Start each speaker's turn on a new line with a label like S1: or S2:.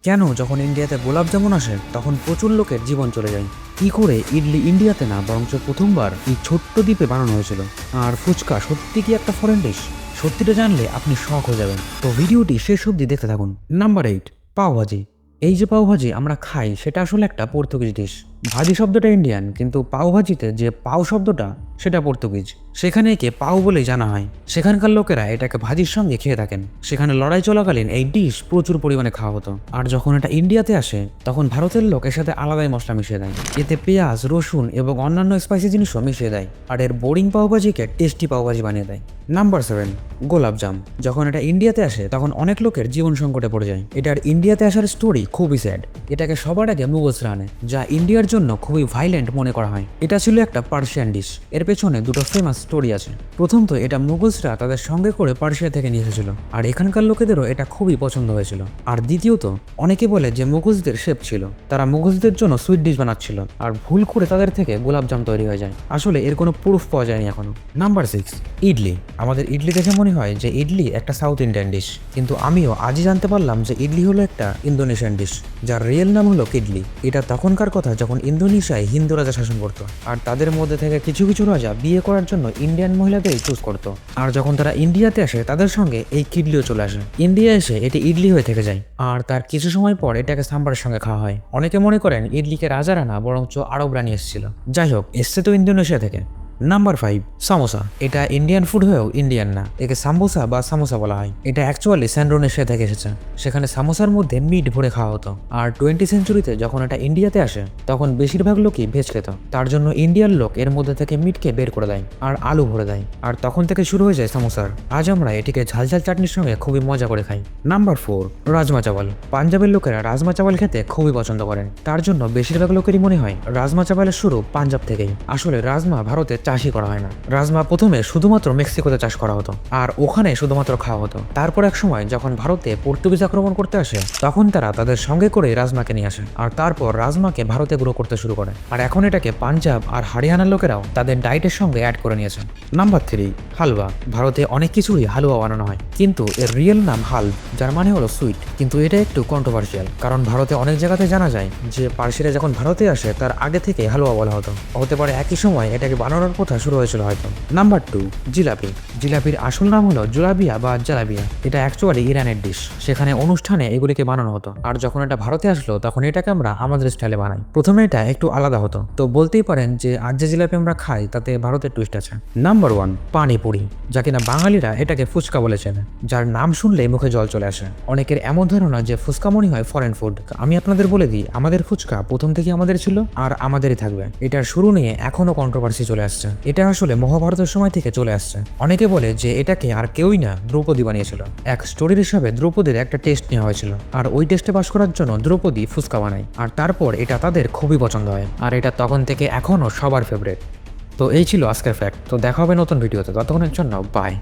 S1: কেন যখন ইন্ডিয়াতে গোলাপ জামুন আসে তখন প্রচুর লোকের জীবন চলে যায়? কি করে ইডলি ইন্ডিয়াতে না বরঞ্চ প্রথমবার এই ছোট্ট দ্বীপে বানানো হয়েছিল? আর ফুচকা সত্যি কি একটা ফরেন ডিশ? সত্যিটা জানলে আপনি শক হয়ে যাবেন, তো ভিডিওটি শেষ অবধি দেখতে থাকুন। নাম্বার 8, পাওভাজি। এই যে পাওভাজি আমরা খাই সেটা আসলে একটা পর্তুগিজ ডিশ। ভাজি শব্দটা ইন্ডিয়ান, কিন্তু পাওভাজিতে যে পাও শব্দটা সেটা পর্তুগিজ। সেখানে একে পাও বলেই জানা হয়। সেখানকার লোকেরা এটাকে ভাজির সঙ্গে খেয়ে থাকেন। সেখানে লড়াই চলাকালীন এই ডিশ প্রচুর পরিমাণে খাওয়া হতো। আর যখন এটা ইন্ডিয়াতে আসে তখন ভারতের লোক এর সাথে আলাদাই মশলা মিশিয়ে দেয়। এতে পেঁয়াজ, রসুন এবং অন্যান্য স্পাইসি জিনিসও মিশিয়ে দেয়, আর এর বোরিং পাওভাজিকে টেস্টি পাওভাজি বানিয়ে দেয়। নাম্বার 7, গোলাপজাম। যখন এটা ইন্ডিয়াতে আসে তখন অনেক লোকের জীবন সংকটে পড়ে যায়। এটার ইন্ডিয়াতে আসার স্টোরি খুবই স্যাড। এটাকে সবার আগে মুগলসরা আনে, যা ইন্ডিয়ার জন্য খুবই ভাইলেন্ট মনে করা হয়। এটা ছিল একটা পার্সিয়ান ডিশ। এর পেছনে দুটো ফেমাস স্টোরি আছে। প্রথমত, এটা মুগলসরা তাদের সঙ্গে করে পার্সিয়া থেকে নিয়ে এসেছিল, আর এখানকার লোকেদেরও এটা খুবই পছন্দ হয়েছিল। আর দ্বিতীয়ত, অনেকে বলে যে মুগলসদের শেফ ছিল, তারা মুগলসদের জন্য সুইট ডিশ বানাচ্ছিল, আর ভুল করে তাদের থেকে গোলাপজাম তৈরি হয়ে যায়। আসলে এর কোনো প্রুফ পাওয়া যায়নি এখনো। নাম্বার 6, ইডলি। আমাদের ইডলি দেখে মনে হয় যে ইডলি একটা সাউথ ইন্ডিয়ান ডিশ, কিন্তু আমিও আজই জানতে পারলাম যে ইডলি হলো একটা ইন্দোনেশিয়ান ডিশ, যার রিয়েল নাম হলো কিডলি। এটা তখনকার কথা যখন ইন্দোনেশিয়ায় হিন্দু রাজা শাসন করতো, আর তাদের মধ্যে থেকে কিছু কিছু রাজা বিয়ে করার জন্য ইন্ডিয়ান মহিলাদেরই চুজ করতো। আর যখন তারা ইন্ডিয়াতে আসে তাদের সঙ্গে এই কিডলিও চলে আসে। ইন্ডিয়া এসে এটি ইডলি হয়ে থেকে যায়, আর তার কিছু সময় পর এটাকে সাম্বারের সঙ্গে খাওয়া হয়। অনেকে মনে করেন ইডলিকে রাজারা না বরঞ্চ আরবরা নিয়ে এসেছিল। যাই হোক, এসছে তো ইন্দোনেশিয়া থেকে। নাম্বার 5, সামোসা। এটা ইন্ডিয়ান ফুড হয়েও ইন্ডিয়ান না, একে সাম্বোসা বা সামোসা বলা হয়। এটা অ্যাকচুয়ালি স্যান্ড্রোনেশিয়া থেকে এসেছে। সেখানে সামোসার মধ্যে মিট ভরে খাওয়া হতো। আর 20 সেঞ্চুরিতে যখন এটা ইন্ডিয়াতে আসে তখন বেশিরভাগ লোকই ভেজ খেত। তার জন্য ইন্ডিয়ান লোক এর মধ্যে থেকে মিটকে বের করে দেয় আর আলু ভরে দেয়, আর তখন থেকে শুরু হয়ে যায় সামোসার। আজ আমরা এটিকে ঝালঝাল চাটনির সঙ্গে খুবই মজা করে খাই। নাম্বার 4, রাজমা চাওয়াল। পাঞ্জাবের লোকেরা রাজমা চাওয়াল খেতে খুবই পছন্দ করেন। তার জন্য বেশিরভাগ লোকেরই মনে হয় রাজমা চাওয়ালের শুরু পাঞ্জাব থেকেই। আসলে রাজমা ভারতে চাষই করা হয় না। রাজমা প্রথমে শুধুমাত্র মেক্সিকোতে চাষ করা হতো, আর ওখানে শুধুমাত্র খাওয়া হতো। তারপর এক সময় যখন ভারতে পর্তুগিজ আক্রমণ করতে আসে তখন তারা তাদের সঙ্গে করে রাজমাকে নিয়ে আসে, আর তারপর রাজমাকে ভারতে গ্রো করতে শুরু করে। আর এখন এটাকে পাঞ্জাব আর হরিয়ানার লোকেরাও তাদের ডায়েটের সঙ্গে অ্যাড করে নিয়েছে। নাম্বার 3, হালুয়া। ভারতে অনেক কিছুই হালুয়া বানানো হয়, কিন্তু এর রিয়েল নাম হাল, যার মানে হলো সুইট। কিন্তু এটা একটু কন্ট্রোভার্সিয়াল, কারণ ভারতে অনেক জায়গাতে জানা যায় যে পার্সিরা যখন ভারতে আসে তার আগে থেকে হালুয়া বলা হতো। হতে পারে একই সময় এটাকে বানানোর কথা শুরু হয়েছিল হয়তো। নাম্বার 2, জিলাপি। জিলাপির আসল নাম হলো জুলাবিয়া বা জালাবিয়া। এটা অ্যাকচুয়ালি ইরানের ডিশ। সেখানে অনুষ্ঠানে এগুলিকে বানানো হতো, আর যখন এটা ভারতে আসলো তখন এটাকে আমরা আমাদের স্টাইলে বানাই। প্রথমে এটা একটু আলাদা হতো, তো বলতেই পারেন যে আজ যে জিলাপি আমরা খাই তাতে ভারতের টুইস্ট আছে। নাম্বার 1, পানিপুরি, যা কিনা বাঙালিরা এটাকে ফুচকা বলেছেন, যার নাম শুনলেই মুখে জল চলে আসে। অনেকের এমন ধারণা যে ফুচকা মনে হয় ফরেন ফুড। আমি আপনাদের বলে দিই, আমাদের ফুচকা প্রথম থেকে আমাদের ছিল আর আমাদেরই থাকবে। এটার শুরু নিয়ে এখনো কন্ট্রোভার্সি চলে আসছে। এটা আসলে মহাভারতের সময় থেকে চলে আসছে। অনেকে বলে যে এটাকে আর কেউই না দ্রৌপদী বানিয়েছিল। এক স্টোরির হিসাবে দ্রৌপদীর একটা টেস্ট নেওয়া হয়েছিল, আর ওই টেস্টে পাস করার জন্য দ্রৌপদী ফুচকা বানায়, আর তারপর এটা তাদের খুবই পছন্দ হয়, আর এটা তখন থেকে এখনো সবার ফেভারিট। তো এই ছিল আজকের ফ্যাক্ট। তো দেখা হবে নতুন ভিডিওতে, ততক্ষণের জন্য বাই।